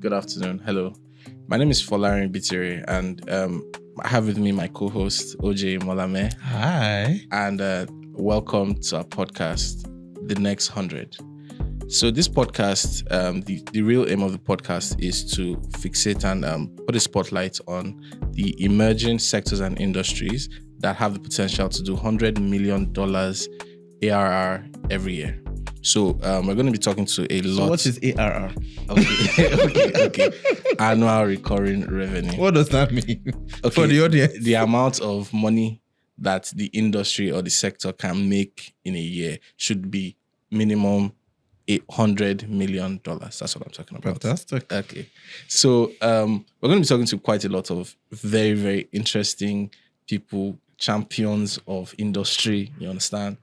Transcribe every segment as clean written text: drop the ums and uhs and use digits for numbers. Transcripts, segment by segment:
Good afternoon. Hello. My name is Folarin Bitire, and I have with me my co-host, OJ Molame. Hi. And welcome to our podcast, The Next 100. So this podcast, the real aim of the podcast is to fixate and put a spotlight on the emerging sectors and industries that have the potential to do $100 million ARR every year. So we're going to be talking to a lot. So what is ARR? Okay. Annual recurring revenue. What does that mean? Okay. For the audience? The amount of money that the industry or the sector can make in a year should be minimum $100 million. That's what I'm talking about. Fantastic. Okay. So we're going to be talking to quite a lot of very, very interesting people, champions of industry, you understand?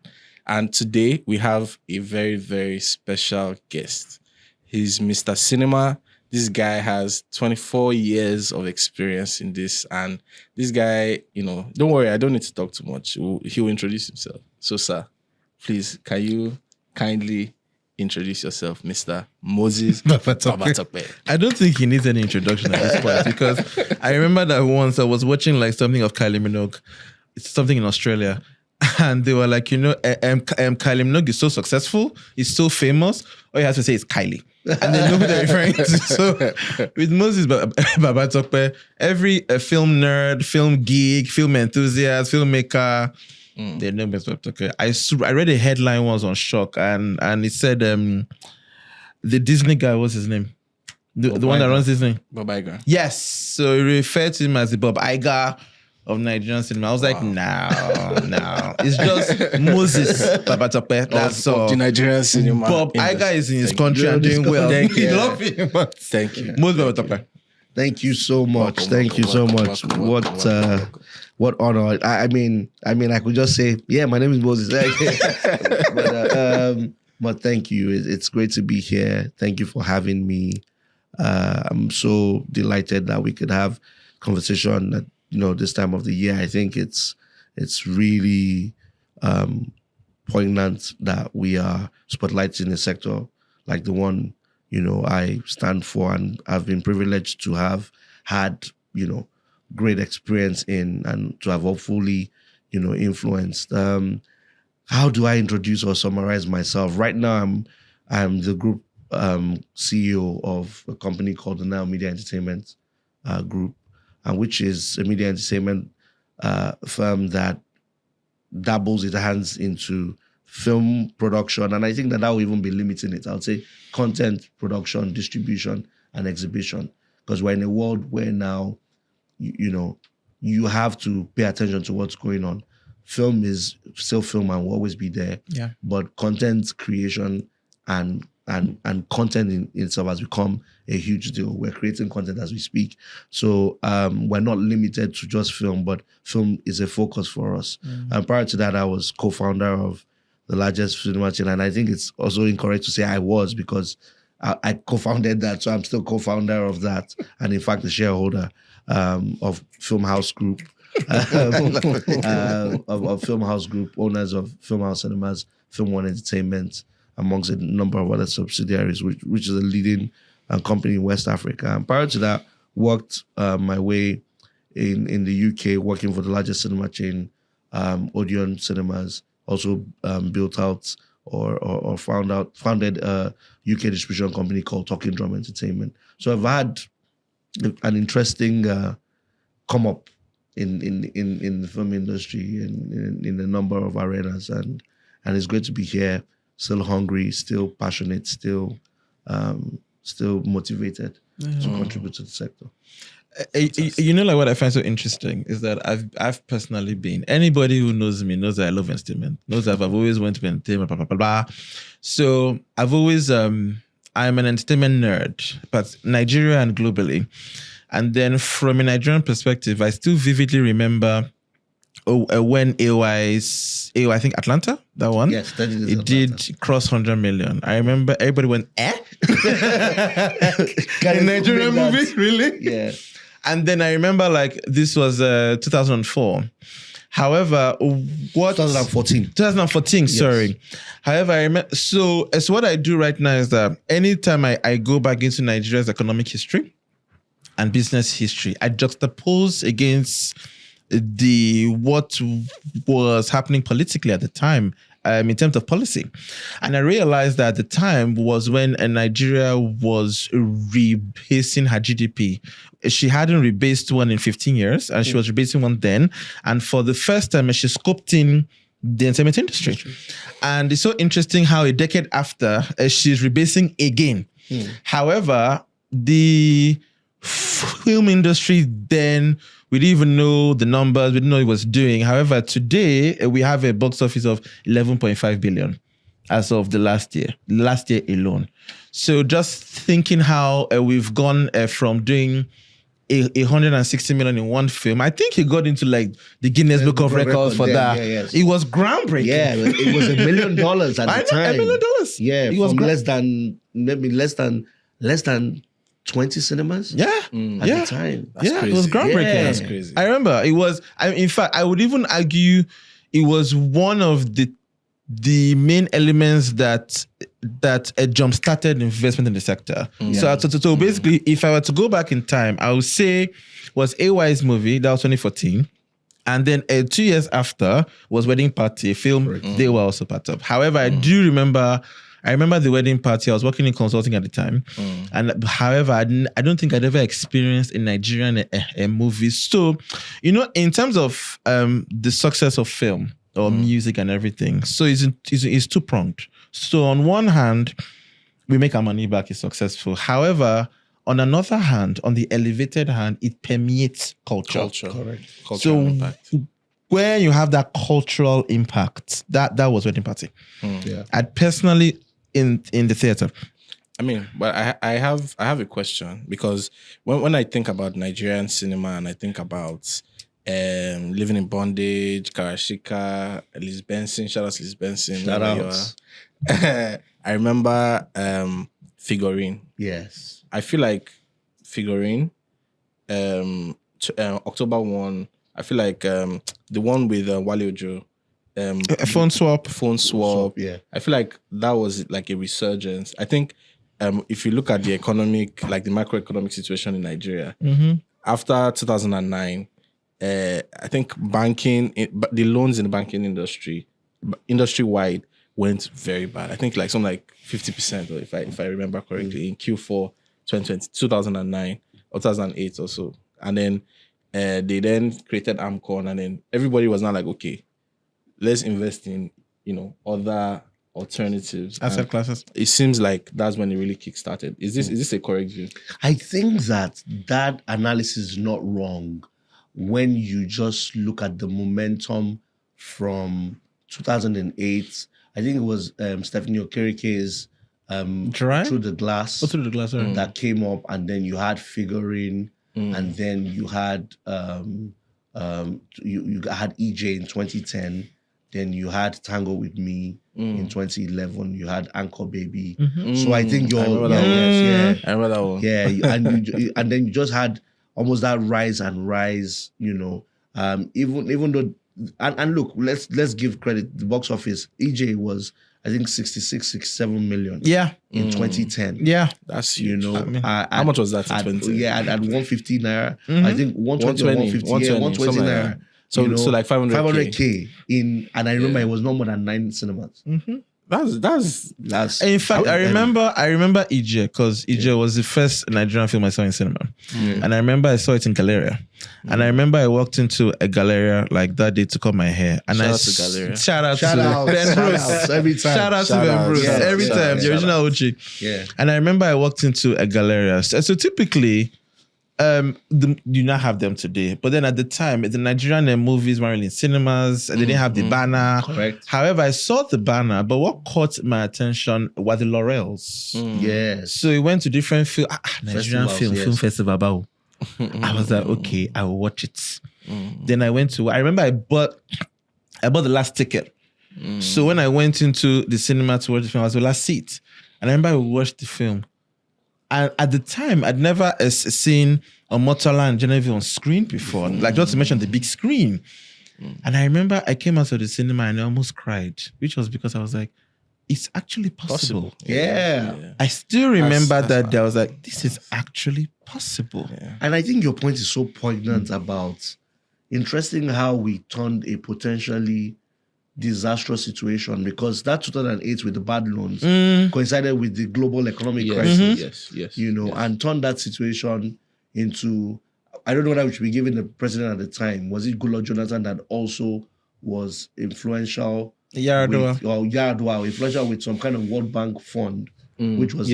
And today we have a very, very special guest. He's Mr. Cinema. This guy has 24 years of experience in this. And this guy, don't worry, I don't need to talk too much. He'll introduce himself. So, sir, please, can you kindly introduce yourself, Mr. Moses Babatope? I don't think he needs any introduction at this point because I remember that once I was watching like something of Kylie Minogue. It's something in Australia. And they were like, Kylie Minogue is so successful, he's so famous, all you have to say is Kylie. And they know who they're referring to. So with Moses Babatope, every film nerd, film geek, film enthusiast, filmmaker, they know Moses Babatope. I read a headline once on Shock and it said the Disney guy, what's his name? The one that runs Disney. Bob Iger. Yes. So he referred to him as the Bob Iger of Nigerian cinema. I was like, no. It's just Moses Babatope. That's all. Of the Nigerian cinema. Bob Iger is in his country and doing well. Thank you. Love him. Thank you. Moses Babatope. Thank you so much. Thank you so much. What honor. I mean, I could just say, yeah, my name is Moses. But thank you. It's great to be here. Thank you for having me. I'm so delighted that we could have conversation that, this time of the year. I think it's really poignant that we are spotlighting a sector like the one, I stand for and I've been privileged to have had, great experience in and to have hopefully, influenced. How do I introduce or summarize myself? Right now, I'm the group CEO of a company called the Nile Media Entertainment Group, which is a media entertainment firm that dabbles its hands into film production. And I think that will even be limiting it. I would say content production, distribution, and exhibition. Because we're in a world where now, you have to pay attention to what's going on. Film is still film and will always be there. Yeah. But content creation and content in itself has become a huge deal. We're creating content as we speak. So we're not limited to just film, but film is a focus for us. And prior to that, I was co-founder of the largest cinema chain. And I think it's also incorrect to say I was because I co-founded that. So I'm still co-founder of that. And in fact, the shareholder of Film House Group, of Film House Group, owners of Film House Cinemas, Film One Entertainment, amongst a number of other subsidiaries, which is a leading company in West Africa. And prior to that, worked my way in the UK, working for the largest cinema chain, Odeon Cinemas, also built out or founded a UK distribution company called Talking Drum Entertainment. So I've had an interesting come up in the film industry and in a number of arenas. And it's great to be here. Still hungry, still passionate, still motivated to contribute to the sector. What I find so interesting is that I've personally been, anybody who knows me knows that I love entertainment, knows that I've always went to entertainment, blah, blah, blah, blah. So I've always, I'm an entertainment nerd, but Nigeria and globally. And then from a Nigerian perspective, I still vividly remember when AOI, I think Atlanta, that one. Yes, that is it Atlanta. did cross 100 million. I remember everybody went, in Nigerian movie, really? Yeah. And then I remember this was 2004. However, 2014. 2014, sorry. However, I remember, so what I do right now is that anytime I go back into Nigeria's economic history and business history, I juxtapose against what was happening politically at the time in terms of policy. And I realized that at the time was when Nigeria was rebasing her GDP. She hadn't rebased one in 15 years, and she was rebasing one then. And for the first time, she scoped in the entertainment industry. And it's so interesting how a decade after, she's rebasing again. However, the film industry then, we didn't even know the numbers, we didn't know what it was doing. However, today we have a box office of 11.5 billion as of the last year alone. So just thinking how we've gone from doing 160 million in one film, I think he got into like the Guinness Book of Records for that. Yeah, yes. It was groundbreaking. Yeah, it was $1 million at the time. $1 million. Yeah, it was less than 20 cinemas. Yeah, at the time. That's it crazy. was groundbreaking. Yeah. That's crazy. I remember it was. In fact, I would even argue it was one of the main elements that jump started investment in the sector. So basically, if I were to go back in time, I would say was AY's movie, that was 2014. And then 2 years after was Wedding Party, a film they were also part of. However, I remember the Wedding Party. I was working in consulting at the time. And however, I don't think I'd ever experienced a Nigerian movie. So, in terms of the success of film or music and everything, so it's two-pronged. So on one hand, we make our money back, it's successful. However, on another hand, on the elevated hand, it permeates culture. Correct. So Impact. when you have that cultural impact, that was Wedding Party. I'd personally in the theater. I mean, but I have a question, because when I think about Nigerian cinema and I think about Living in Bondage, Karashika, Liz Benson, shout out to Liz Benson. Shout out. I remember Figurine. Yes. I feel like Figurine, October 1, I feel like the one with Wale Ojo, Phone swap. Yeah. I feel like that was like a resurgence. I think if you look at the economic, like the macroeconomic situation in Nigeria, after 2009, I think the loans in the banking industry-wide went very bad. I think like something like 50%, or if I remember correctly, in Q4 2009 or 2008 or so. And then they then created AMCON, and then everybody was now like, okay, let's invest in, other alternatives. Asset classes. It seems like that's when it really kickstarted. Is this a correct view? I think that analysis is not wrong when you just look at the momentum from 2008. I think it was Stephanie Okerike's Through the Glass. Through the Glass, sorry. That came up, and then you had Figurine, and then you had you had EJ in 2010. Then you had Tango with Me in 2011. You had Anchor Baby. So I think I remember that one. Yeah, and then you just had almost that rise, even though, and look, let's give credit. The box office, EJ was, I think, 67 million. Yeah. In 2010. Yeah. That's huge. How much was that in 2010? Yeah, at 150 naira. I think 120 or 150. 120 naira. So like 500K. And I remember it was no more than 9 cinemas. That's. In fact, I remember EJ, because EJ was the first Nigerian film I saw in cinema, and I remember I saw it in Galleria, and I remember I walked into a Galleria like that day to cut my hair, and Shout out to Galleria. Shout out to Ben Bruce Every time. Shout out to Ben Bruce every time, the original OG. Yeah. And I remember I walked into a Galleria. So typically, you not have them today, but then at the time, the Nigerian movies weren't really in cinemas, and they didn't have the banner. Correct. However, I saw the banner, but what caught my attention were the laurels. Yes. So we went to different Nigerian film festival. I was like, okay, I will watch it. Then I remember I bought the last ticket. So when I went into the cinema to watch the film, I was the last seat. And I remember I watched the film. And at the time, I'd never seen Omotola and Genevieve on screen before. Like, not to mention the big screen. And I remember I came out of the cinema and I almost cried, which was because I was like, it's actually possible. Yeah. I still remember That's that I was like, this is actually possible. Yeah. And I think your point is so poignant about interesting how we turned a potentially disastrous situation, because that 2008 with the bad loans coincided with the global economic crisis. Yes. And turned that situation into, I don't know whether we should be giving the president at the time, was it Goodluck Jonathan that also was influential? Yaradua. Influential with some kind of World Bank fund, which was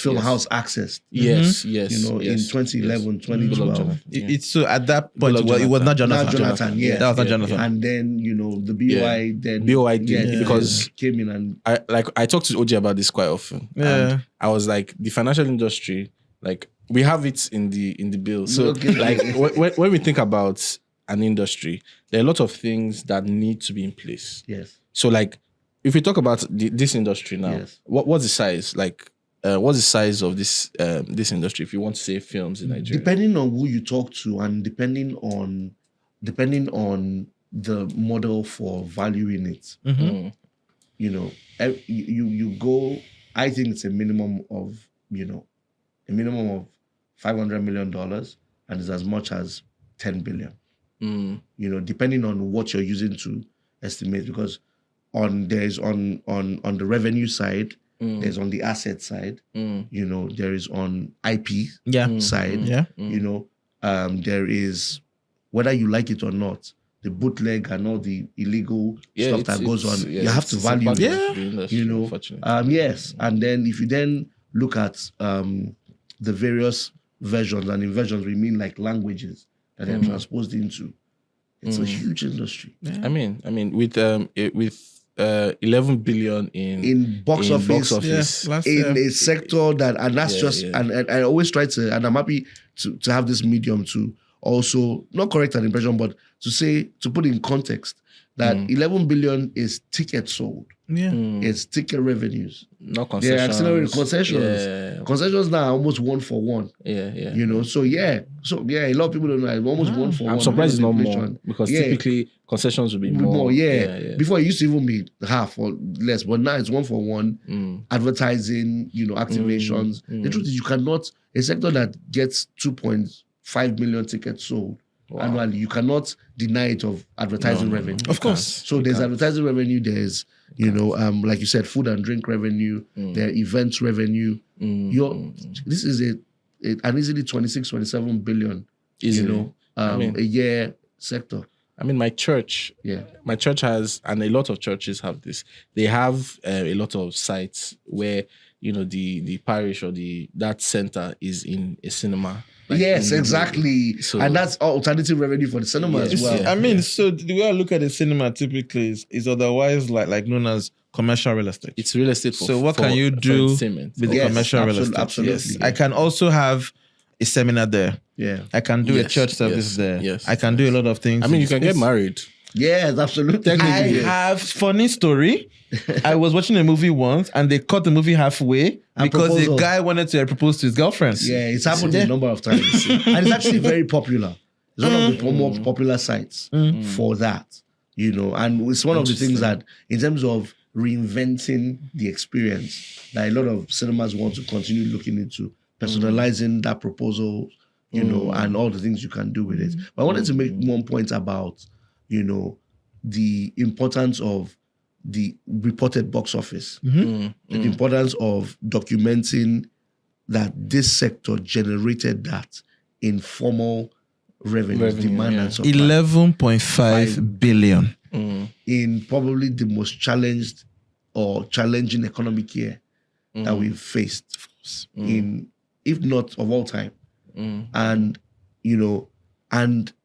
Film House accessed. Yes. In 2011, 2012. It's so at that point, it was not Jonathan. Not Jonathan, yeah. That was not Jonathan. And then, the BOI because came in and I talk to OJ about this quite often. Yeah. And I was like, the financial industry, like we have it in the bill. So like when we think about an industry, there are a lot of things that need to be in place. Yes. So like if we talk about this industry now, what's the size? Like what's the size of this industry if you want to say films in Nigeria? Depending on who you talk to and depending on the model for valuing it. You go, I think it's a minimum of $500 million and it's as much as 10 billion. Depending on what you're using to estimate, because there's on the revenue side, there's on the asset side, there is on IP side, there is, whether you like it or not, the bootleg and all the illegal stuff that goes on, you have to value it. Yes. And then if you then look at the various versions, and in versions we mean like languages that they're transposed into, it's a huge industry. I mean with 11 billion in box office. In a sector that, and that's and I always try to, and I'm happy to have this medium to also not correct an impression, but to put in context that 11 billion is tickets sold. It's ticket revenues. Not concessions. They're accelerated concessions. Concessions now are almost 1 for 1. So a lot of people don't know, almost 1 for 1. I'm surprised it's not more, because typically concessions would be more. Before it used to even be half or less, but now it's 1 for 1. Advertising, activations. The truth is, you cannot, a sector that gets 2.5 million tickets sold annually, you cannot deny it of advertising revenue. Of course. So there's advertising revenue, there's like you said, food and drink revenue, there are events revenue. This is an easily 26-27 billion a year sector. I mean, my church has, and a lot of churches have this. They have a lot of sites where the parish or that center is in a cinema. Yes, exactly. So, and that's alternative revenue for the cinema as well. I mean, so the way I look at the cinema typically is otherwise like known as commercial real estate. It's real estate. So what can you do with the commercial real estate? Absolutely. Yes. I can also have a seminar there. Yeah. I can do a church service there. Yes. I can do a lot of things. I mean, you can get married. Yes, absolutely. I have funny story. I was watching a movie once and they cut the movie halfway because the guy wanted to propose to his girlfriend. Yeah, it's happened a number of times. And it's actually very popular. It's one of the more popular sites for that, and it's one of the things that in terms of reinventing the experience that a lot of cinemas want to continue looking into, personalizing that proposal, and all the things you can do with it. But I wanted to make one point about the importance of the reported box office, the importance of documenting that this sector generated that informal revenue demand and supply. 11.5 billion in probably the most challenged or challenging economic year that we've faced if not of all time. And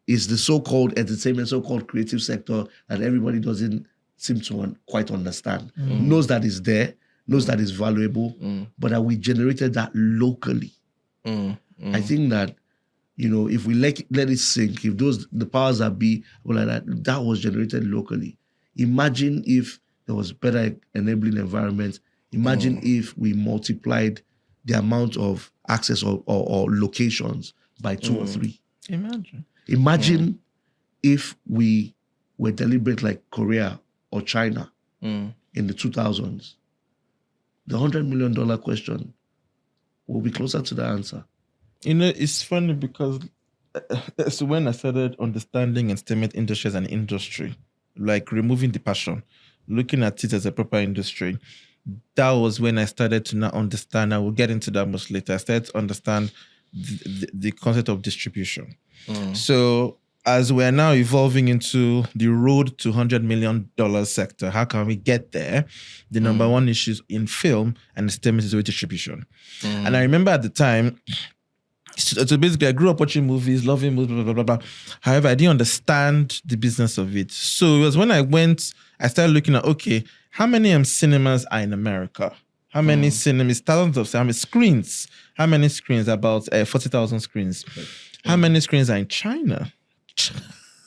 is the so-called entertainment, so-called creative sector that everybody doesn't seem to quite understand. Knows that it's there, knows that it's valuable, but that we generated that locally. I think that, if we let it sink, if the powers that be were like that was generated locally. Imagine if there was better enabling environment. Imagine if we multiplied the amount of access or locations by 2 or 3. Imagine If we were deliberate like Korea or China Mm. in the 2000s, the $100 million question will be closer to the answer. You know, it's funny because so when I started understanding entertainment industry as an industry, like removing the passion, looking at it as a proper industry, that was when I started to now understand. I will get into that much later. I started to understand the concept of distribution. So as we're now evolving into the road to $100 million sector, how can we get there? The number one issue in film and entertainment is with distribution. And I remember at the time, so basically I grew up watching movies, loving movies, blah, blah, blah, blah. However, I didn't understand the business of it. So it was when I started looking at, okay, how many cinemas are in America? How many cinemas, thousands of, how many screens? How many screens? About 40,000 screens. How many screens are in China?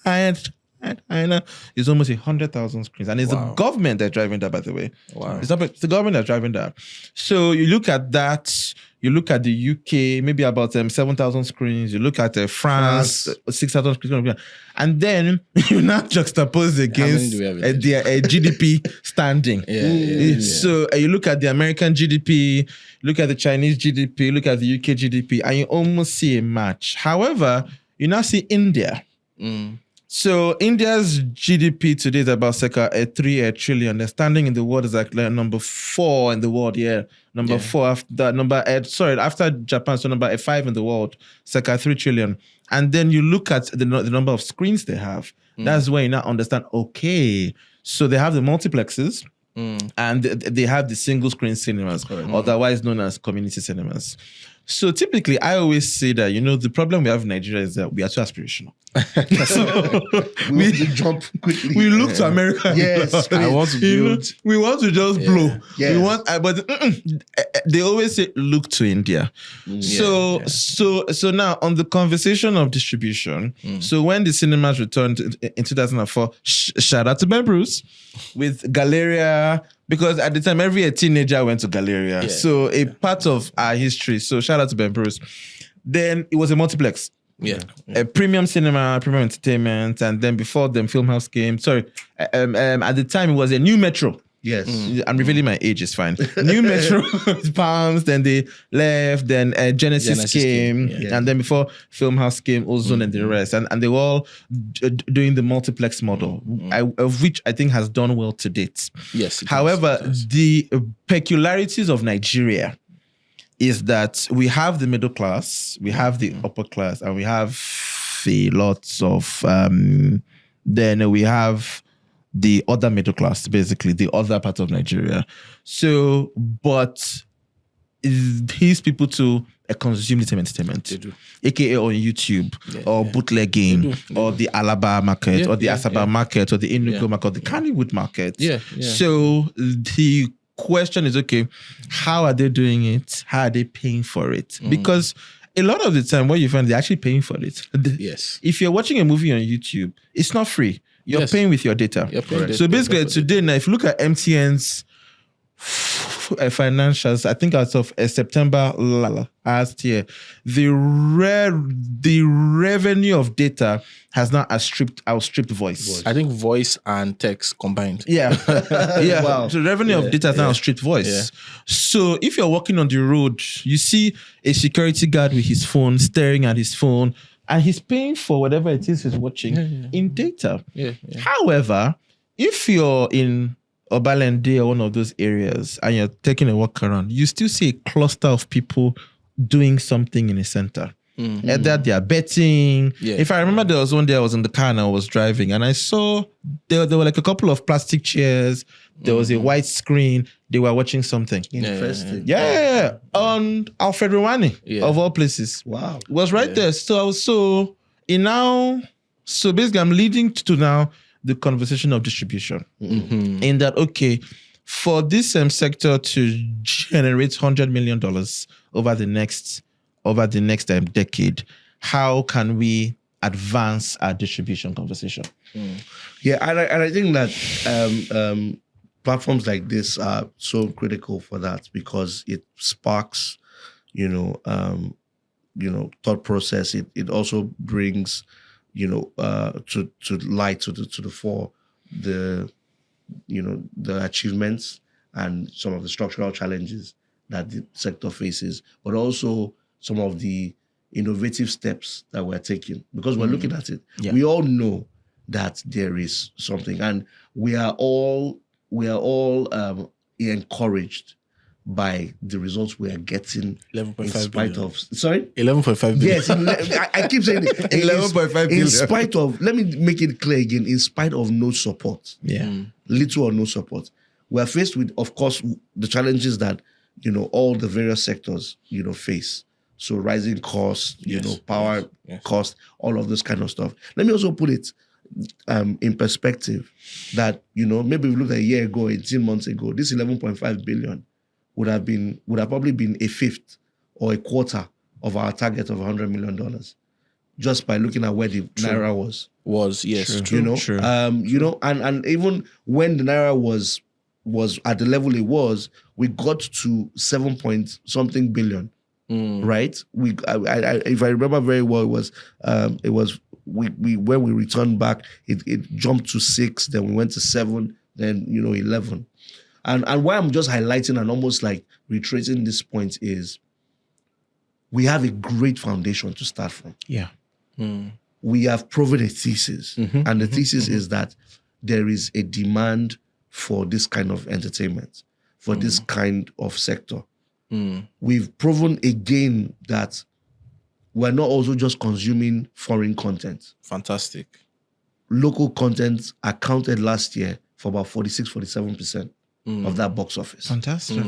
China is almost 100,000 screens. And it's the government that's driving that, by the way. Wow. It's the government that's driving that. So you look at that, you look at the UK, maybe about 7,000 screens. You look at France, 6,000 screens. And then you now juxtapose against the GDP standing. So you look at the American GDP, look at the Chinese GDP, look at the UK GDP, and you almost see a match. However, you now see India. So India's GDP today is about circa 3 trillion. They're standing in the world as like number 4 in the world. Number 4 after Japan, so number 5 in the world, circa 3 trillion. And then you look at the number of screens they have. That's where you now understand, okay, so they have the multiplexes and they have the single screen cinemas, otherwise known as community cinemas. So typically, I always say that, the problem we have in Nigeria is that we are too aspirational. So we jump quickly. We look to America. Yes. I want to build. We want to just blow. Yes. We want, but they always say, look to India. So now on the conversation of distribution, so when the cinemas returned in 2004, shout out to Ben Bruce with Galleria, because at the time, every teenager went to Galleria. So a part of our history. So shout out to Ben Bruce. Then it was a multiplex. A premium cinema, premium entertainment, and then before them, Filmhouse came. At the time, it was a new Metro. Yes. I'm revealing my age, it's fine. New Metro, Palms, then they left, then Genesis came, and then before Filmhouse came, Ozone and the rest. And they were all doing the multiplex model, of which I think has done well to date. Yes. However, the peculiarities of Nigeria is that we have the middle class, we have the upper class, and we have lots of, then we have the other middle class, basically, the other part of Nigeria. So, but these people too consume the same entertainment. They do. AKA on YouTube, or bootlegging, or the Alaba market, or the Asaba market, or the Enugu market, or the Kannywood market. So the question is, okay, how are they doing it? How are they paying for it? Because a lot of the time, what you find, they're actually paying for it. Yes. If you're watching a movie on YouTube, it's not free. You're paying with your data. So basically, today, now, if you look at MTN's financials, I think as of September last year, the revenue of data has now outstripped voice. I think voice and text combined. Wow. So revenue of data has now outstripped voice. So if you're walking on the road, you see a security guard with his phone, staring at his phone, and he's paying for whatever it is he's watching in data. However, if you're in Obalende or one of those areas and you're taking a walk around, you still see a cluster of people doing something in a center. Either they are betting. If I remember, there was one day I was in the car and I was driving and I saw there were like a couple of plastic chairs. There was a white screen. They were watching something. Interesting. On Alfred Rwani, of all places. Wow. It was right there. So basically I'm leading to now the conversation of distribution. In that, okay, for this sector to generate $100 million over the next decade, how can we advance our distribution conversation? And I think that platforms like this are so critical for that because it sparks, thought process. It also brings, to light to the fore the achievements and some of the structural challenges that the sector faces, but also some of the innovative steps that we're taking, because we're looking at it. Yeah. We all know that there is something, and we are all encouraged by the results we are getting in 11.5 spite billion. of 11.5 billion. yes I keep saying it 11.5 in billion. spite of, let me make it clear again, in spite of no support, little or no support, we are faced with, of course, the challenges that all the various sectors face. So rising costs, power cost, all of this kind of stuff. Let me also put it in perspective that maybe we looked at a year ago, 18 months ago, this 11.5 billion would have probably been a fifth or a quarter of our target of $100 million, just by looking at where the naira was. Yes, True. true. And even when the naira was at the level it was, we got to 7-point-something billion, right? If I remember very well, it was when we returned back, it jumped to 6, then we went to 7, then 11. And why I'm just highlighting and almost like reiterating this point is we have a great foundation to start from. Yeah. We have proven a thesis, and the thesis is that there is a demand for this kind of entertainment, for this kind of sector. We've proven again that we're not also just consuming foreign content. Fantastic. Local content accounted last year for about 46-47% of that box office. Fantastic.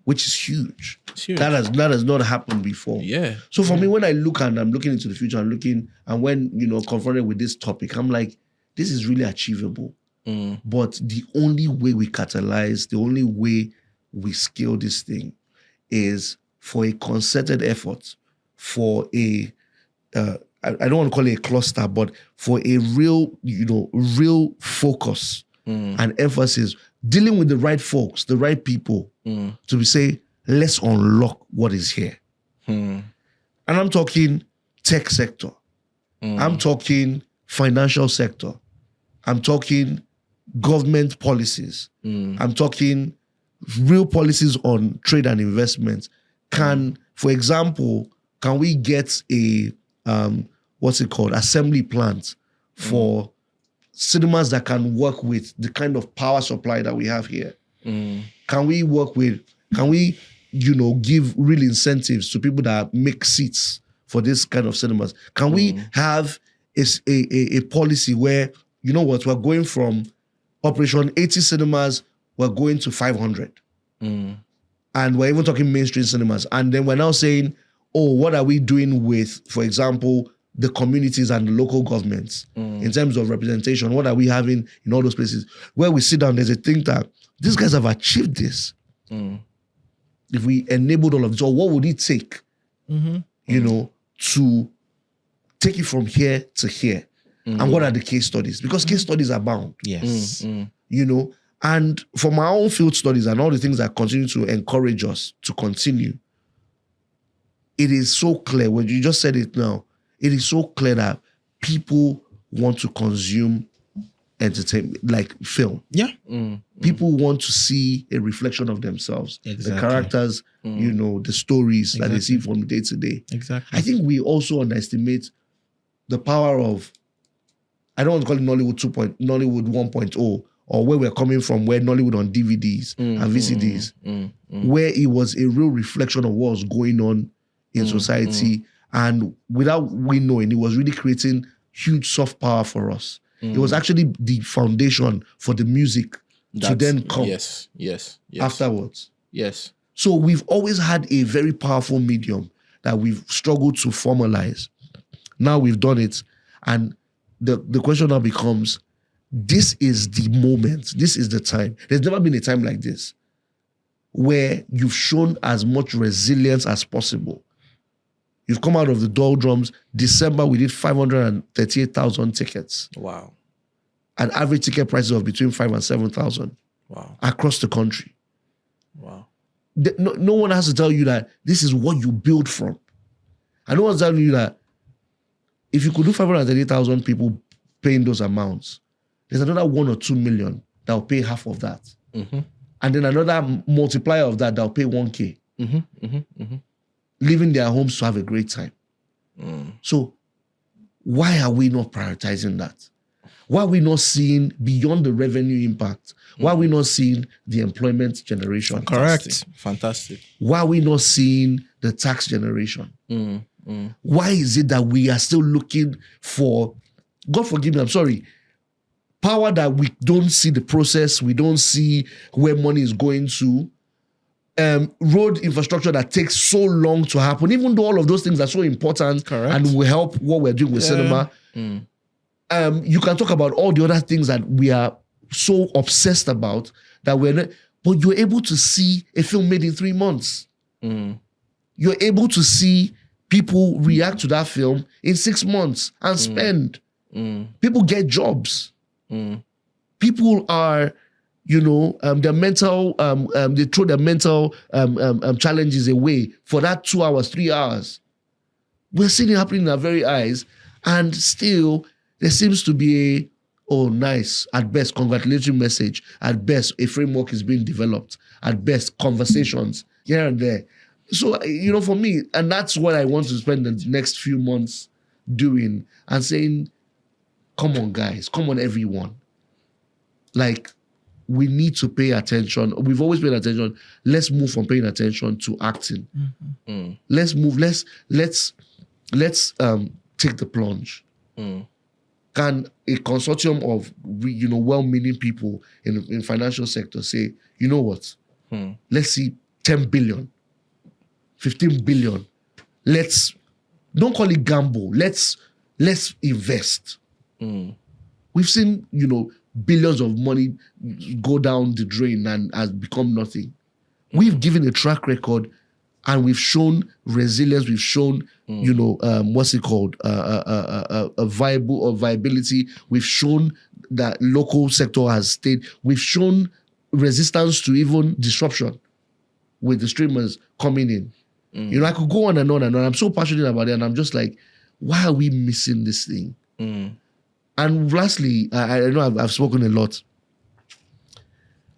Which is huge. It's huge. That has not happened before. Yeah. So for me, when I look and I'm looking into the future, and when confronted with this topic, I'm like, this is really achievable. But the only way we catalyze, the only way we scale this thing is for a concerted effort, for I don't want to call it a cluster, but for a real focus and emphasis, dealing with the right folks, the right people, to say, let's unlock what is here. And I'm talking tech sector. I'm talking financial sector. I'm talking government policies. I'm talking real policies on trade and investment. For example, can we get a assembly plant for cinemas that can work with the kind of power supply that we have here? Can we give real incentives to people that make seats for this kind of cinemas? Can we have a policy where, we're going from operation 80 cinemas, we're going to 500. And we're even talking mainstream cinemas. And then we're now saying, what are we doing with, for example, the communities and the local governments in terms of representation? What are we having in all those places? Where we sit down, there's a think that these guys have achieved this. If we enabled all of this, or what would it take, to take it from here to here? And what are the case studies? Because case studies abound. Yes. And from our own field studies and all the things that continue to encourage us to continue, it is so clear, when you just said it now, it is so clear that people want to consume entertainment, like film. Yeah. People want to see a reflection of themselves. Exactly. The characters, the stories that they see from day to day. Exactly. I think we also underestimate the power of, I don't want to call it Nollywood 1.0, or where we're coming from, where Nollywood on DVDs and VCDs, where it was a real reflection of what was going on in society. And without we knowing, it was really creating huge soft power for us. It was actually the foundation for the music to then come afterwards. Yes. So we've always had a very powerful medium that we've struggled to formalize. Now we've done it. And the question now becomes, this is the moment. This is the time. There's never been a time like this where you've shown as much resilience as possible. You've come out of the doldrums. December, we did 538,000 tickets. Wow. At average ticket prices of between 5,000 and 7,000. Wow. Across the country. Wow. No one has to tell you that this is what you build from. And no one's telling you that if you could do 530,000 people paying those amounts, there's another 1 or 2 million that will pay half of that. And then another multiplier of that will pay 1K. Leaving their homes to have a great time. So why are we not prioritizing that? Why are we not seeing beyond the revenue impact? Why are we not seeing the employment generation? Correct. Fantastic. Why are we not seeing the tax generation? Why is it that we are still looking for, God forgive me, I'm sorry, power that we don't see the process, we don't see where money is going to, road infrastructure that takes so long to happen, even though all of those things are so important and will help what we're doing with cinema. You can talk about all the other things that we are so obsessed about that we're not, but you're able to see a film made in 3 months. You're able to see people react to that film in 6 months and spend. People get jobs. People are, their mental, they throw their mental challenges away for that 2 hours, 3 hours. We're seeing it happening in our very eyes, and still there seems to be a, oh, nice, at best, congratulatory message. At best, a framework is being developed. At best, conversations here and there. So, for me, and that's what I want to spend the next few months doing and saying, come on, guys, come on, everyone. Like, we need to pay attention. We've always paid attention. Let's move from paying attention to acting. Let's move. Let's take the plunge. Can a consortium of well-meaning people in financial sector say, you know what? Let's see 10 billion, 15 billion. Don't call it gamble. Let's invest. We've seen, billions of money go down the drain and has become nothing. We've given a track record and we've shown resilience. We've shown, viability. We've shown that local sector has stayed. We've shown resistance to even disruption with the streamers coming in. I could go on and on and on. I'm so passionate about it, and I'm just like, why are we missing this thing? And lastly, I know I've spoken a lot.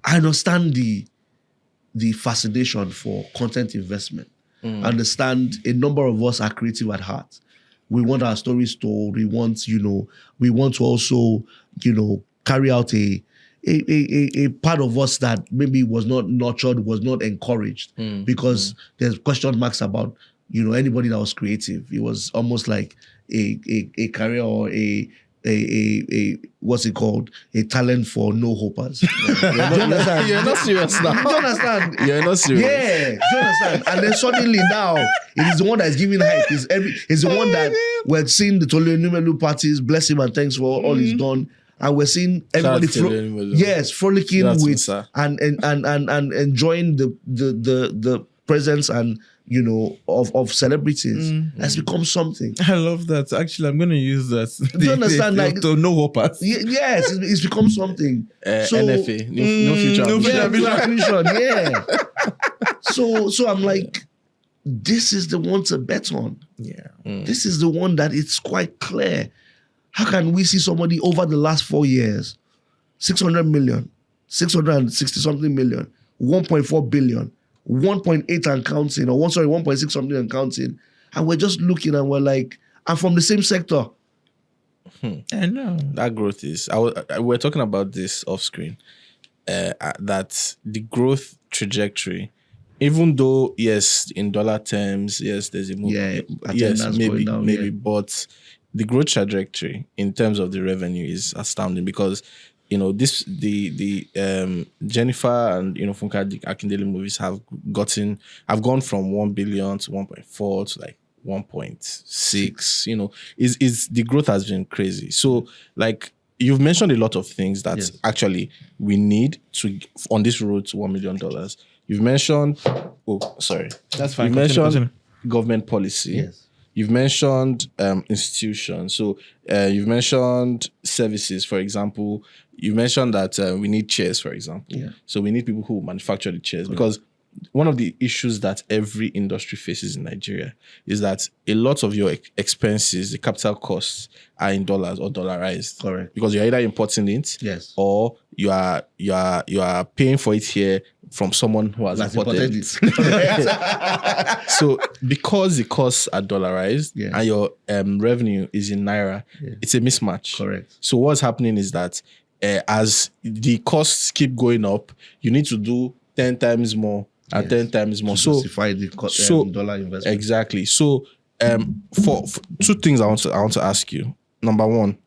I understand the fascination for content investment. I understand a number of us are creative at heart. We want our stories told. We want to also, carry out a part of us that maybe was not nurtured, was not encouraged, because there's question marks about, anybody that was creative. It was almost like a career or a what's it called? A talent for no hopers. Do you understand? You're not serious now. Do you understand? You're not serious. Yeah, do you understand? And then suddenly now, it is the one that is giving hype. It's the one that we're seeing the Tolu parties, bless him and thanks for all he's done. And we're seeing everybody frolicking with and enjoying the presence and of celebrities. Has become something. I love that. Actually, I'm going to use that. Do you understand? Like to no hopers. Yes, it's become something. NFA, no future. Yeah. So I'm like, this is the one to bet on. Yeah. This is the one that it's quite clear. How can we see somebody over the last 4 years, 600 million, 660 something million, 1.4 billion, 1.8 and counting, 1.6 something and counting, and we're just looking and we're like, I'm from the same sector. I know. That growth is, we're talking about this off screen, that the growth trajectory, even though, yes, in dollar terms, yes, there's a movement. Yeah, yes, maybe, down, but the growth trajectory in terms of the revenue is astounding, because Jennifer and Funke Akindele movies have gone from 1 billion to 1.4 to like 1.6. Is the growth has been crazy. So like you've mentioned a lot of things that actually we need to on this road to $1 million. You've mentioned that's fine. You've mentioned government policy. Yes. You've mentioned institutions. So you've mentioned services, for example. You mentioned that we need chairs, for example. Yeah. So we need people who manufacture the chairs, because one of the issues that every industry faces in Nigeria is that a lot of your expenses, the capital costs, are in dollars or dollarized. Correct. Because you're either importing it, Yes. or you are paying for it here from someone who has imported it. So because the costs are dollarized and your revenue is in naira, it's a mismatch. Correct. So what's happening is that as the costs keep going up, you need to do 10 times more and 10 times more. To So justify the dollar investment. exactly. So for two things I want to ask you. Number one,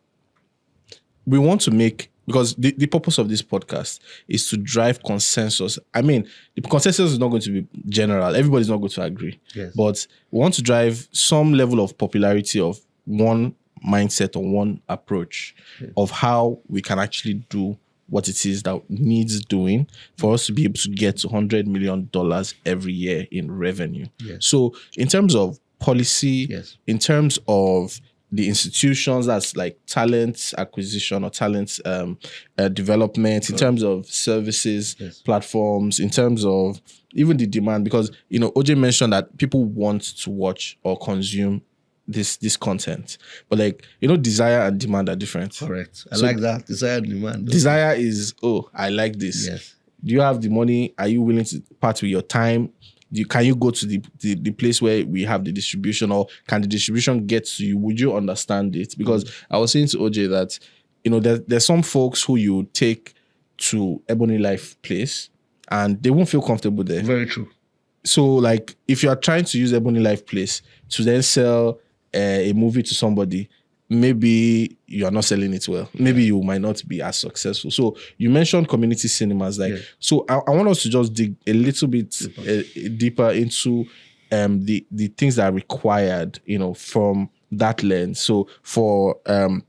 we want to make, because the purpose of this podcast is to drive consensus. I mean, the consensus is not going to be general. Everybody's not going to agree. Yes. But we want to drive some level of popularity of one mindset or one approach of how we can actually do what it is that needs doing for us to be able to get to $100 million every year in revenue. Yes. So in terms of policy, Yes. in terms of the institutions, that's like talent acquisition or talent development, in terms of services, platforms, in terms of even the demand, because, OJ mentioned that people want to watch or consume this content, but desire and demand are different. Correct. I like that. Desire and demand. Desire is, I like this. Yes. Do you have the money? Are you willing to part with your time? Can you go to the place where we have the distribution, or can the distribution get to you? Would you understand it? Because I was saying to OJ that, there's some folks who you take to Ebony Life Place and they won't feel comfortable there. Very true. So if you are trying to use Ebony Life Place to then sell a movie to somebody, maybe you are not selling it well. Maybe you might not be as successful. So you mentioned community cinemas. So I want us to just dig a little bit deeper into the things that are required, from that lens. So for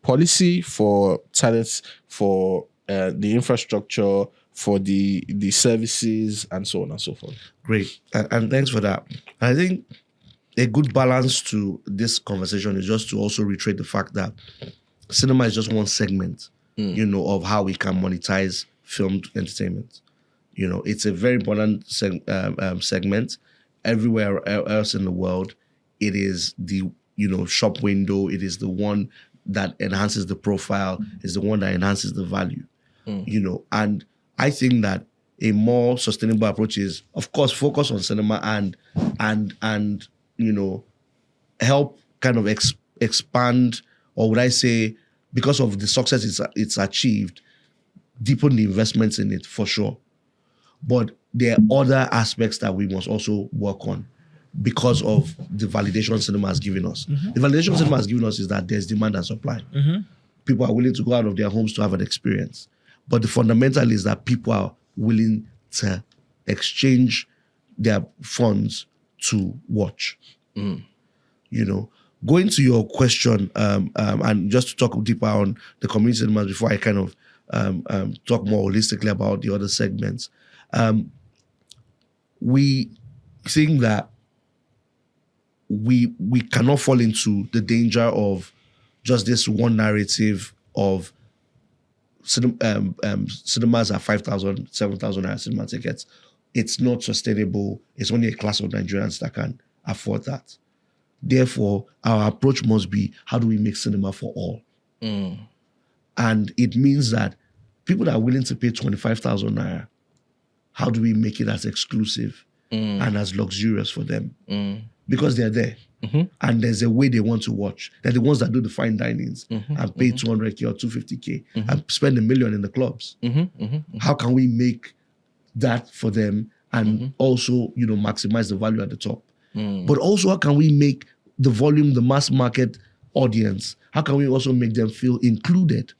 policy, for talents, for the infrastructure, for the services, and so on and so forth. Great. And thanks for that. I think a good balance to this conversation is just to also reiterate the fact that cinema is just one segment, of how we can monetize filmed entertainment. It's a very important segment. Everywhere else in the world, it is the, shop window. It is the one that enhances the profile, is the one that enhances the value, and I think that a more sustainable approach is, of course, focus on cinema and help kind of expand, or would I say, because of the success it's achieved, deepen the investments in it for sure. But there are other aspects that we must also work on because of the validation cinema has given us. The validation cinema has given us is that there's demand and supply. People are willing to go out of their homes to have an experience. But the fundamental is that people are willing to exchange their funds to watch. Going to your question, and just to talk deeper on the community cinemas before I kind of talk more holistically about the other segments, we think that we cannot fall into the danger of just this one narrative of cinemas are 5,000, 7,000 cinema tickets. It's not sustainable. It's only a class of Nigerians that can afford that. Therefore, our approach must be, how do we make cinema for all? And it means that people that are willing to pay 25,000 naira, how do we make it as exclusive and as luxurious for them? Because they're there. And there's a way they want to watch. They're the ones that do the fine dinings and pay 200K or 250K and spend $1 million in the clubs. How can we make that for them and also, maximize the value at the top? But also, how can we make the volume, the mass market audience, how can we also make them feel included?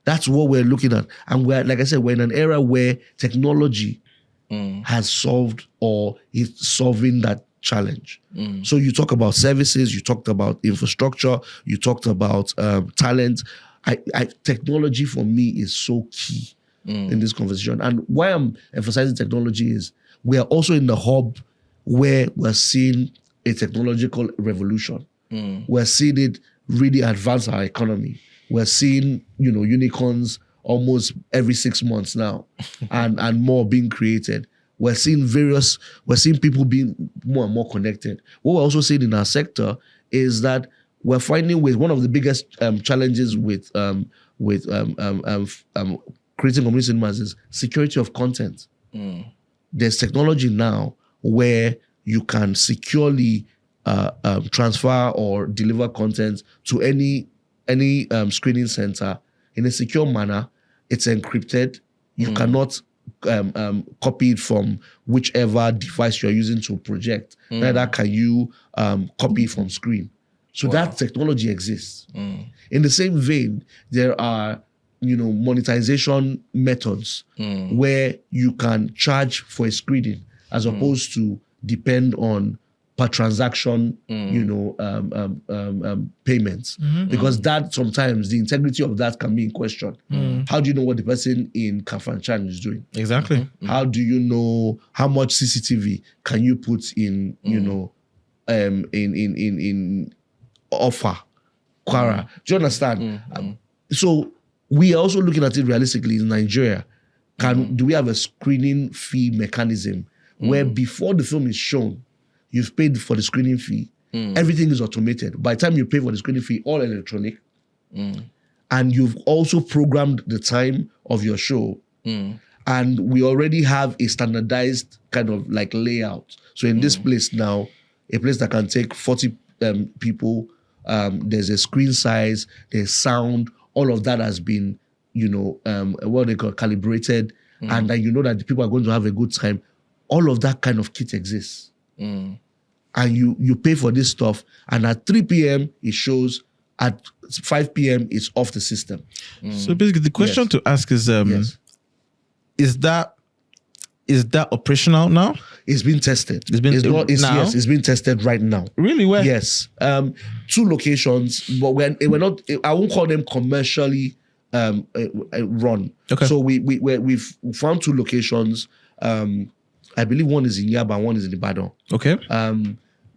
That's what we're looking at. And we're, like I said, we're in an era where technology has solved or is solving that challenge. So you talk about services, you talked about infrastructure, you talked about talent. Technology for me is so key in this conversation. And why I'm emphasizing technology is we are also in the hub where we're seeing a technological revolution. We're seeing it really advance our economy. We're seeing, unicorns almost every 6 months now and more being created. we're seeing people being more and more connected. What we're also seeing in our sector is that we're finding with one of the biggest challenges with creating community cinemas is security of content. There's technology now where you can securely transfer or deliver content to any screening center in a secure manner. It's encrypted. You cannot copy it from whichever device you're using to project. Neither can you copy from screen. So that technology exists. In the same vein, there are monetization methods where you can charge for a screening as opposed to depend on per transaction, payments. Because that sometimes the integrity of that can be in question. How do you know what the person in Kafanchan is doing? Exactly. How do you know how much CCTV can you put in, in offer, Quara? Do you understand? So we are also looking at it realistically in Nigeria. Do we have a screening fee mechanism where before the film is shown, you've paid for the screening fee, everything is automated. By the time you pay for the screening fee, all electronic, and you've also programmed the time of your show, and we already have a standardized kind of like layout. So in this place now, a place that can take 40 people, there's a screen size, there's sound, all of that has been, what they call calibrated, and that that the people are going to have a good time. All of that kind of kit exists. And you pay for this stuff, and at 3 p.m. it shows, at 5 p.m. it's off the system. So basically the question to ask is, is that operational now? It's been tested. It's been now? Yes, it's been tested right now. Really? Where? Yes. 2 locations, but we're not, I won't call them commercially run. Okay. So we've found 2 locations. I believe one is in Yaba and one is in Ibadan. Okay.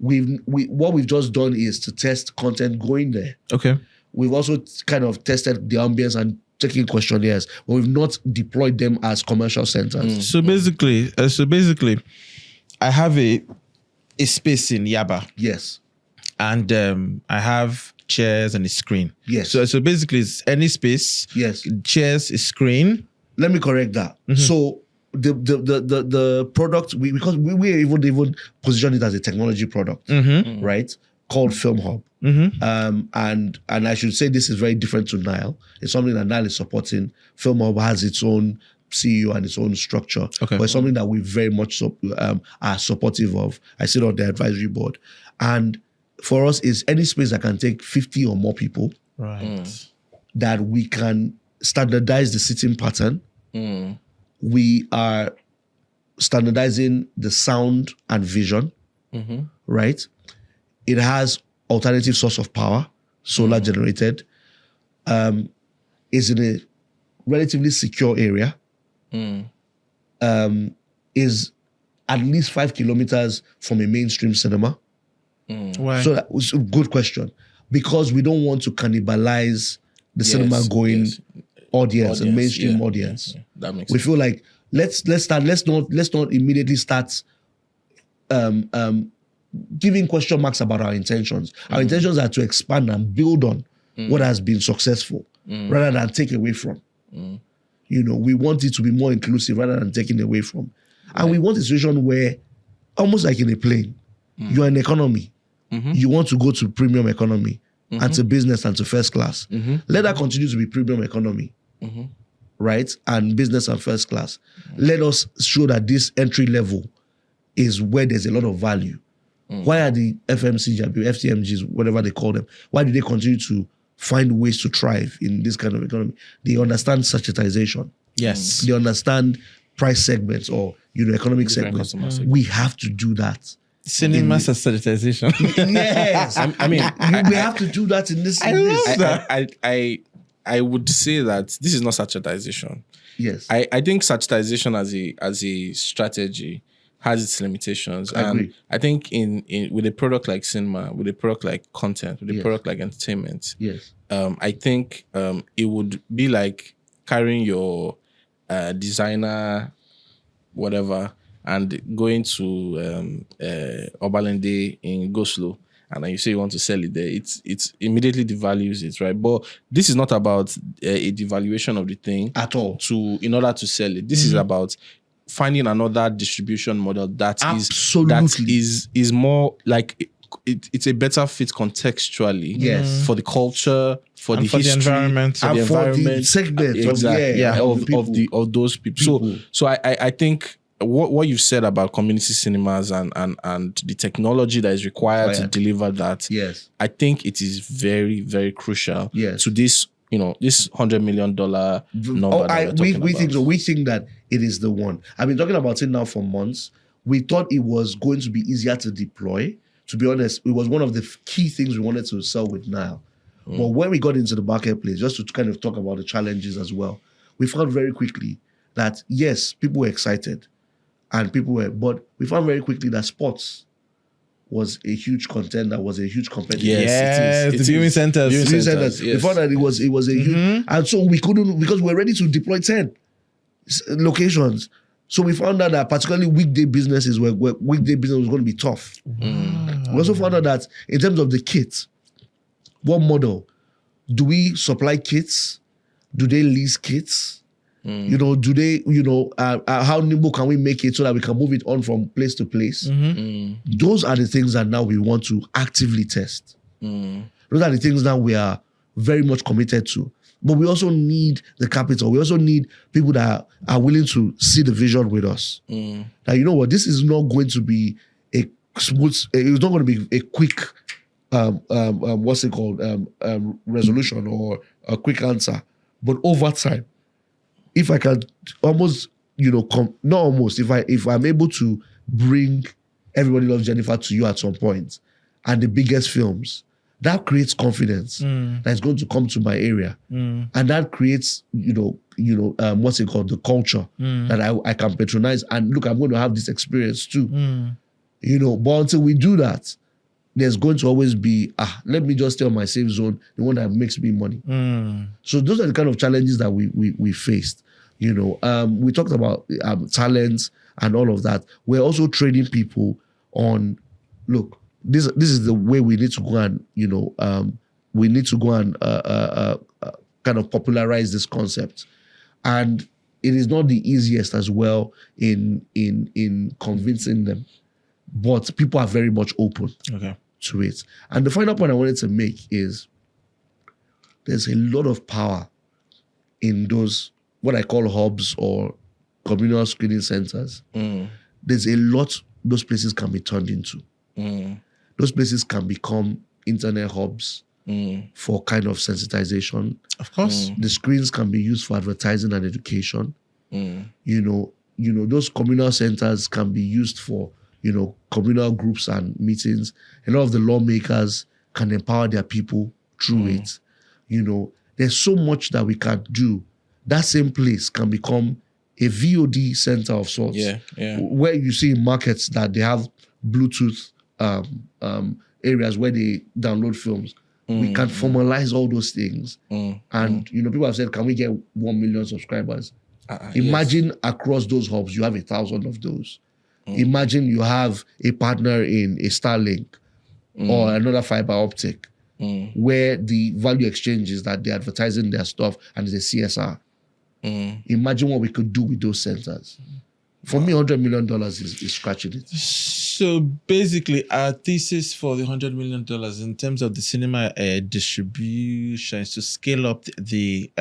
What we've just done is to test content going there. Okay. We've also kind of tested the ambience and taking questionnaires, but we've not deployed them as commercial centers. So basically, I have a space in Yaba. Yes. And I have chairs and a screen. Yes. So basically, it's any space. Yes. Chairs, a screen. Let me correct that. So the product, because we even position it as a technology product, right? Called Film Hub. And I should say this is very different to Nile. It's something that Nile is supporting. Film Hub has its own CEO and its own structure. Okay. But it's something that we very much are supportive of. I sit on the advisory board. And for us, is any space that can take 50 or more people, Right. that we can standardize the sitting pattern. We are standardizing the sound and vision, right? It has alternative source of power, solar generated, is in a relatively secure area, is at least 5 kilometers from a mainstream cinema. Why? So that was a good question. Because we don't want to cannibalize the cinema going audience and mainstream audience. Yeah. That makes We sense. feel like let's not immediately start giving question marks about our intentions. Our intentions are to expand and build on what has been successful rather than take away from. We want it to be more inclusive rather than taking away from. And we want a situation where, almost like in a plane, you're in economy. You want to go to premium economy and to business and to first class. Let that continue to be premium economy. Right? And business and first class. Let us show that this entry level is where there's a lot of value. Why are the FMCG, FTMGs, whatever they call them, why do they continue to find ways to thrive in this kind of economy? They understand sachetization. Yes. They understand price segments or economic Different segments. customer segments. We have to do that. Cinema sanitization. Yes. I mean, we have to do that in this. I would say that this is not sachetization. Yes. I think sachetization as a strategy has its limitations. I agree. I think in with a product like cinema, with a product like content, with a product like entertainment, Yes. I think it would be like carrying your designer, whatever, and going to Obalende in Goslow, and then you say you want to sell it there, it's immediately devalues it, right? But this is not about a devaluation of the thing At all. in order to sell it. This is about finding another distribution model that Absolutely. is more like it's a better fit contextually. Yes. For the culture, for And the for the history, environment. for the And for the environment, segment of- exactly, yeah, of those people. So I think what you've said about community cinemas and the technology that is required to deliver that, Yes. I think it is very, very crucial Yes. to this, this $100 million number that we're talking we think about. so. We think that it is the one. I've been talking about it now for months. We thought it was going to be easier to deploy. To be honest, it was one of the key things we wanted to sell with Nile. But when we got into the marketplace, just to kind of talk about the challenges as well, we found very quickly that yes, people were excited, but we found very quickly that sports was a huge contender, was a huge competitor. Yes, it is. The viewing centers. Viewing centers. We found that it was a huge, and so we couldn't, because we're ready to deploy 10 locations. So we found out that particularly weekday businesses where weekday business was going to be tough. We also found out that in terms of the kit, what model? Do we supply kits? Do they lease kits? Do they, how nimble can we make it so that we can move it on from place to place? Those are the things that now we want to actively test. Those are the things that we are very much committed to. But we also need the capital. We also need people that are willing to see the vision with us. Now, you know what? This is not going to be a smooth, it's not going to be a quick, resolution or a quick answer. But over time, if I can almost, not almost, if I'm able to bring Everybody Loves Jennifer to you at some point and the biggest films, that creates confidence that's going to come to my area. And that creates, the culture that I can patronize. And look, I'm going to have this experience too. But until we do that, there's going to always be, let me just stay on my safe zone, the one that makes me money. So those are the kind of challenges that we faced. We talked about talents and all of that. We're also training people on, look, this is the way we need to go and, we need to go and kind of popularize this concept. And it is not the easiest as well in convincing them. But people are very much open to it. And the final point I wanted to make is there's a lot of power in those, what I call hubs or communal screening centers. There's a lot those places can be turned into. Those places can become internet hubs for kind of sensitization. Of course. The screens can be used for advertising and education. Those communal centers can be used for, communal groups and meetings. A lot of the lawmakers can empower their people through it. There's so much that we can do. That same place can become a VOD center of sorts. Where you see in markets that they have Bluetooth areas where they download films. We can formalize all those things. And, people have said, can we get 1 million subscribers? Imagine across those hubs, you have 1,000 of those. Imagine you have a partner in a Starlink or another fiber optic where the value exchange is that they're advertising their stuff and there's a CSR. Imagine what we could do with those centers. For me, $100 million is scratching it. So basically, our thesis for the $100 million in terms of the cinema distribution is to scale up the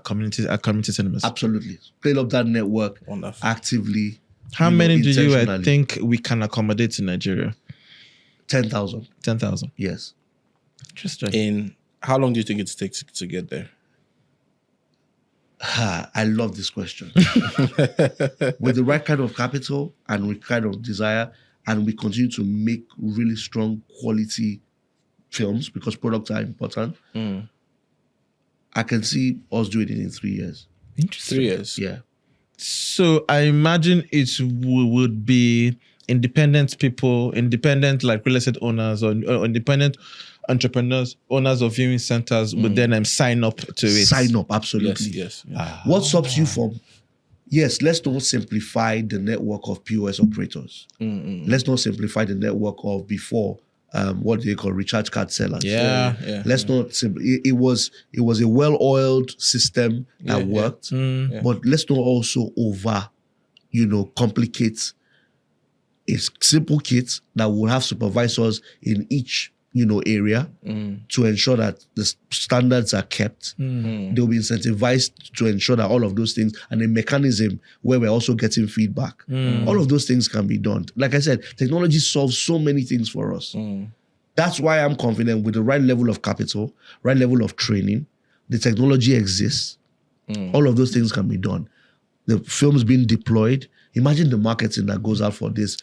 community cinemas. Absolutely. Scale up that network actively. How many do you think we can accommodate in Nigeria? 10,000. 10,000. Yes. Interesting. In how long do you think it takes to get there? I love this question. With the right kind of capital and with kind of desire, and we continue to make really strong quality films because products are important, I can see us doing it in 3 years. Interesting. 3 years? Yeah. So I imagine it would be independent people, independent like real estate owners or independent entrepreneurs, owners of viewing centers would then sign up to it. Sign up, absolutely. Yes. What stops you from, yes, let's not simplify the network of POS operators. Let's not simplify the network of before what they call recharge card sellers. Let's not it was a well-oiled system that worked, but let's not also complicate a simple kit that will have supervisors in each area to ensure that the standards are kept. They'll be incentivized to ensure that all of those things, and a mechanism where we're also getting feedback. All of those things can be done. Like I said, technology solves so many things for us. That's why I'm confident with the right level of capital, right level of training, the technology exists. All of those things can be done. The films being deployed. Imagine the marketing that goes out for this,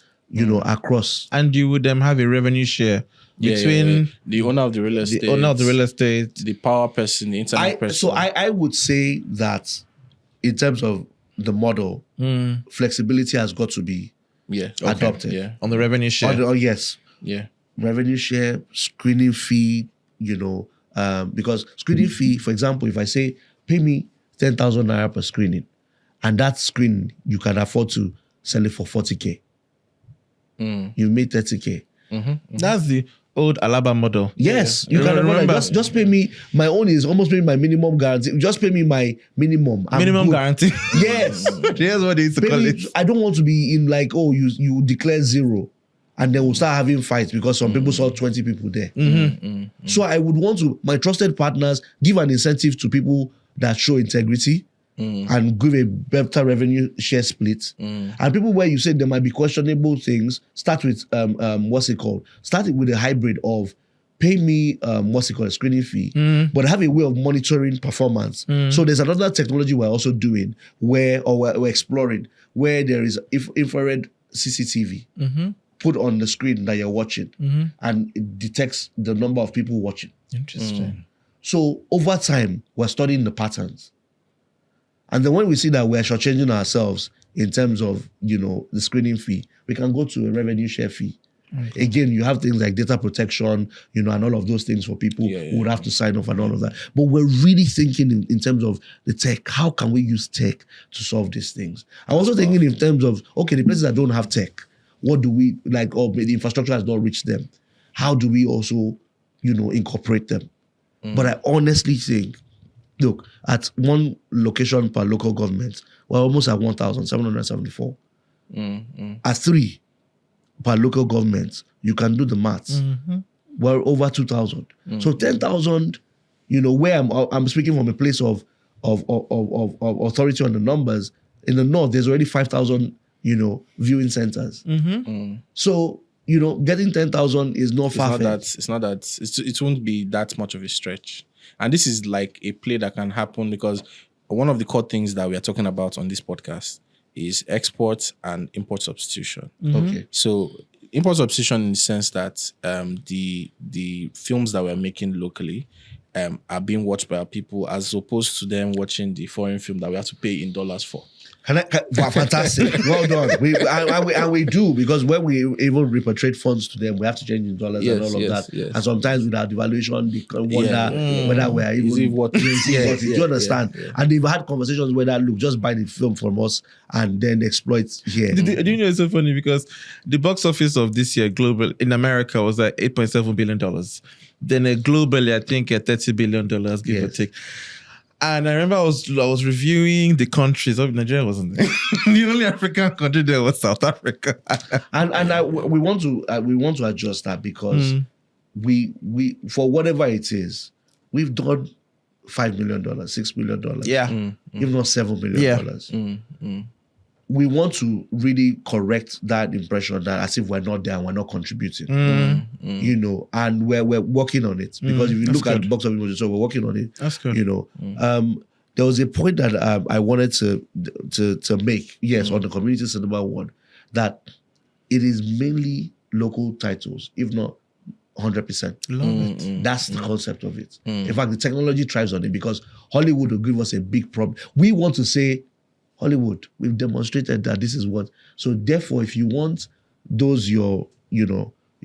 across. And you would have a revenue share between the owner of the real estate, the power person, the internet person. So I would say that in terms of the model, flexibility has got to be adopted. On the revenue share. Yes. Revenue share, screening fee, because screening fee, for example, if I say, pay me 10,000 naira per screening, and that screen, you can afford to sell it for 40K. You made 30K. That's the old Alaba model. Yes, you can remember. Just pay me. My own is almost paying my minimum guarantee. Just pay me my minimum. Minimum guarantee. Yes. Here's what they used to call it. I don't want to be in like, you declare 0. And then we'll start having fights because some people saw 20 people there. So I would want to, my trusted partners, give an incentive to people that show integrity and give a better revenue share split. And people where you say there might be questionable things, start with, Start it with a hybrid of pay me, a screening fee, but have a way of monitoring performance. So there's another technology we're also doing we're exploring, where there is infrared CCTV. Put on the screen that you're watching, and it detects the number of people watching. Interesting. So over time, we're studying the patterns. And then when we see that we're shortchanging ourselves in terms of, the screening fee, we can go to a revenue share fee. Okay. Again, you have things like data protection, and all of those things for people who would have to sign off and all of that. But we're really thinking in terms of the tech. How can we use tech to solve these things? I'm also thinking in terms of, the places that don't have tech, what do we, the infrastructure has not reached them. How do we also, incorporate them? But I honestly think, look, at one location per local government, we're almost at 1,774. At 3 per local government, you can do the maths. We're over 2,000. So 10,000, where I'm speaking from a place of authority on the numbers. In the north, there's already 5,000 viewing centers. So, getting 10,000 is not far-fetched. It won't be that much of a stretch. And this is like a play that can happen because one of the core things that we are talking about on this podcast is export and import substitution. Okay. So import substitution in the sense that the films that we're making locally are being watched by our people as opposed to them watching the foreign film that we have to pay in dollars for. Wow, fantastic. Well done. We do, because when we even repatriate funds to them, we have to change in dollars and all of that. Yes. And sometimes with our devaluation, they can wonder whether we're even what do you understand? Yeah. And they've had conversations where look, just buy the film from us and then exploit here. Do you know it's so funny because the box office of this year global in America was like $8.7 billion. Then globally, I think $30 billion, give or take. And I remember I was reviewing the countries. Nigeria wasn't there. The only African country there was South Africa. we want to adjust that because we for whatever it is, we've done $5 million, $6 million, if not $7 million. We want to really correct that impression that as if we're not there and we're not contributing, and we're working on it. Because if you look at the box office, so we're working on it. That's good. There was a point that I wanted to make, on the community cinema one, that it is mainly local titles, if not 100%. Love it. That's the concept of it. In fact, the technology thrives on it because Hollywood will give us a big problem. We want to say, Hollywood, we've demonstrated that this is what. So therefore, if you want those your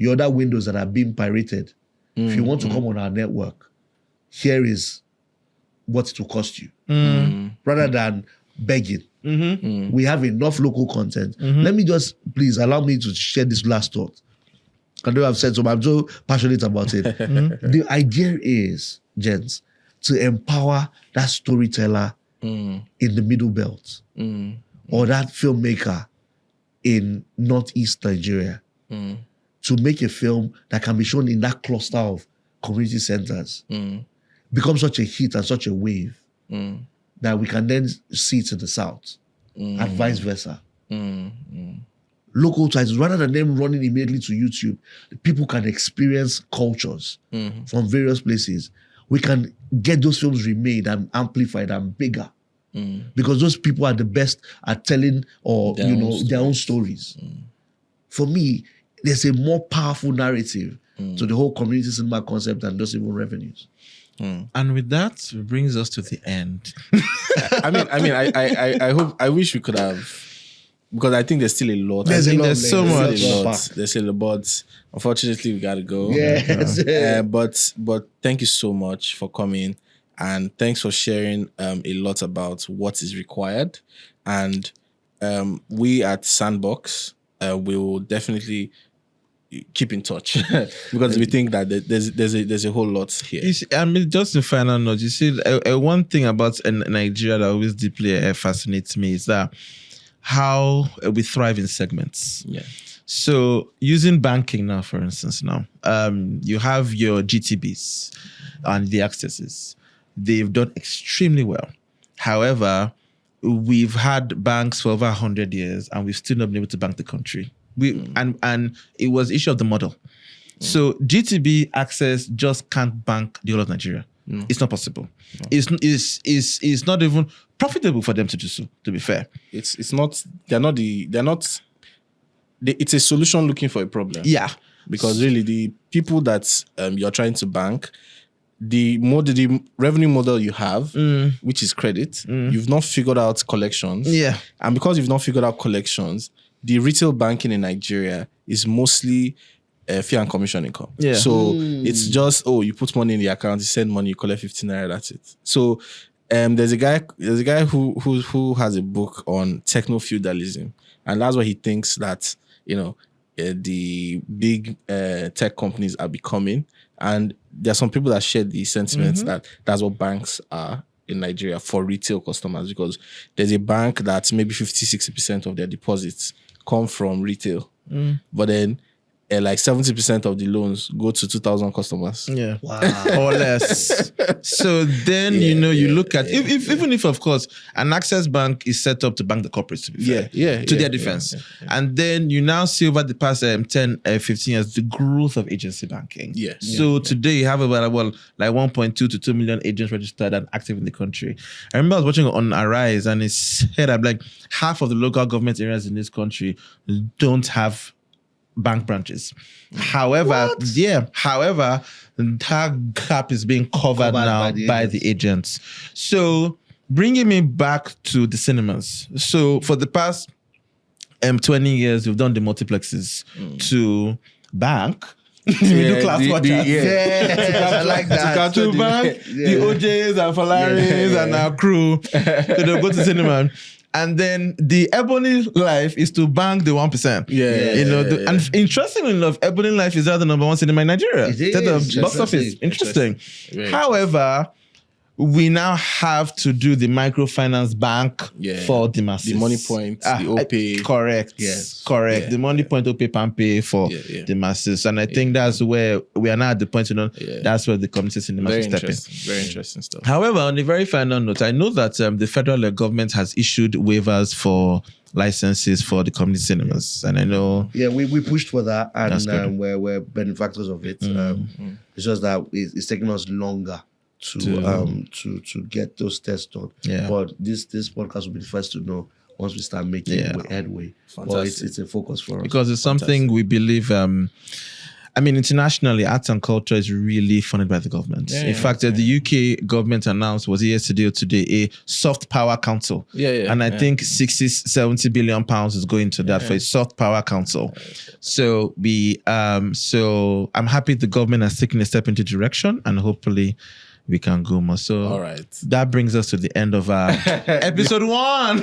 other windows that are being pirated, if you want to come on our network, here is what it will cost you. Rather than begging. We have enough local content. Let me just, please allow me to share this last thought. I know I've said so, but I'm so passionate about it. The idea is, gents, to empower that storyteller in the middle belt or that filmmaker in Northeast Nigeria to make a film that can be shown in that cluster of community centers, become such a hit and such a wave that we can then see it in the South and vice versa. Local titles, rather than them running immediately to YouTube, people can experience cultures from various places. We can get those films remade and amplified and bigger because those people are the best at telling their own stories. For me, there's a more powerful narrative to the whole community cinema concept than just even revenues. And with that, it brings us to the end. I hope, I wish we could have, because I think there's still a lot. There's so much. There's still a lot, but unfortunately we gotta go. Yes. But thank you so much for coming, and thanks for sharing a lot about what is required. And we at Sandbox we will definitely keep in touch because we think that there's a whole lot here. You see, just a final note. You see, one thing about Nigeria that always deeply fascinates me is that how we thrive in segments. Yeah. So using banking now, for instance, you have your GTBs and the accesses. They've done extremely well. However, we've had banks for over 100 years and we've still not been able to bank the country. And it was the issue of the model. So GTB access just can't bank the whole of Nigeria. It's not possible. It's not even profitable for them to do so, to be fair. It's a solution looking for a problem. Yeah. Because really the people that you're trying to bank, the revenue model you have, which is credit, you've not figured out collections. Yeah. And because you've not figured out collections, the retail banking in Nigeria is mostly fee and commission income. Yeah. So it's just, you put money in the account, you send money, you collect 15 naira, that's it. So there's a guy who has a book on techno-feudalism, and that's why he thinks that the big tech companies are becoming, and there are some people that share the sentiments that that's what banks are in Nigeria for retail customers, because there's a bank that maybe 50-60% of their deposits come from retail, but then like 70% of the loans go to 2,000 customers. Yeah. Wow. Or less. So then, you look at, even if, of course, an access bank is set up to bank the corporates, to be fair, to their defense. And then you now see over the past 10, 15 years, the growth of agency banking. Yeah. So today you have about, like 1.2 to 2 million agents registered and active in the country. I remember I was watching on Arise and it said, I'm like, half of the local government areas in this country don't have bank branches. However, that gap is being covered now by the agents. So bringing me back to the cinemas. So for the past 20 years, we've done the multiplexes to bank. Middle-class watchers. I like that. To bank the OJs and Falaris and our crew. So they'll go to cinema. And then the Ebony Life is to bank the 1%. And interestingly enough, Ebony Life is now the number one cinema in Nigeria. It is. The box office. Interesting. However, we now have to do the microfinance bank for the masses. The Money Point, the OPay. Correct. Yes. Correct. The Money Point, OPay, PAMPay for the masses. And I think that's where we are now at the point, that's where the community cinema is stepping. Very interesting stuff. However, on the very final note, I know that the federal government has issued waivers for licenses for the community cinemas. And I know... Yeah, we pushed for that, and we're benefactors of it. It's just that it's taking us longer to get those tests done. Yeah. But this podcast will be the first to know once we start making headway. But it's a focus for us. Because it's something we believe... internationally, arts and culture is really funded by the government. In fact, the UK government announced, was it yesterday or today, a soft power council. And I think 60-70 billion pounds is going to that for a soft power council. So I'm happy the government has taken a step into direction, and hopefully we can go more. So All right. that brings us to the end of our episode 1.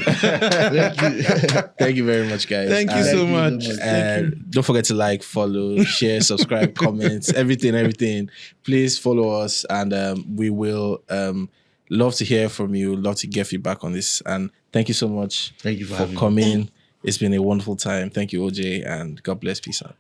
Thank you very much, guys. Thank you And- so much. And don't forget to like, follow, share, subscribe, comments, everything. Please follow us, and we will love to hear from you. Love to get feedback on this. And thank you so much. Thank you for for having me. coming. It's been a wonderful time. Thank you, OJ, and God bless. Peace out.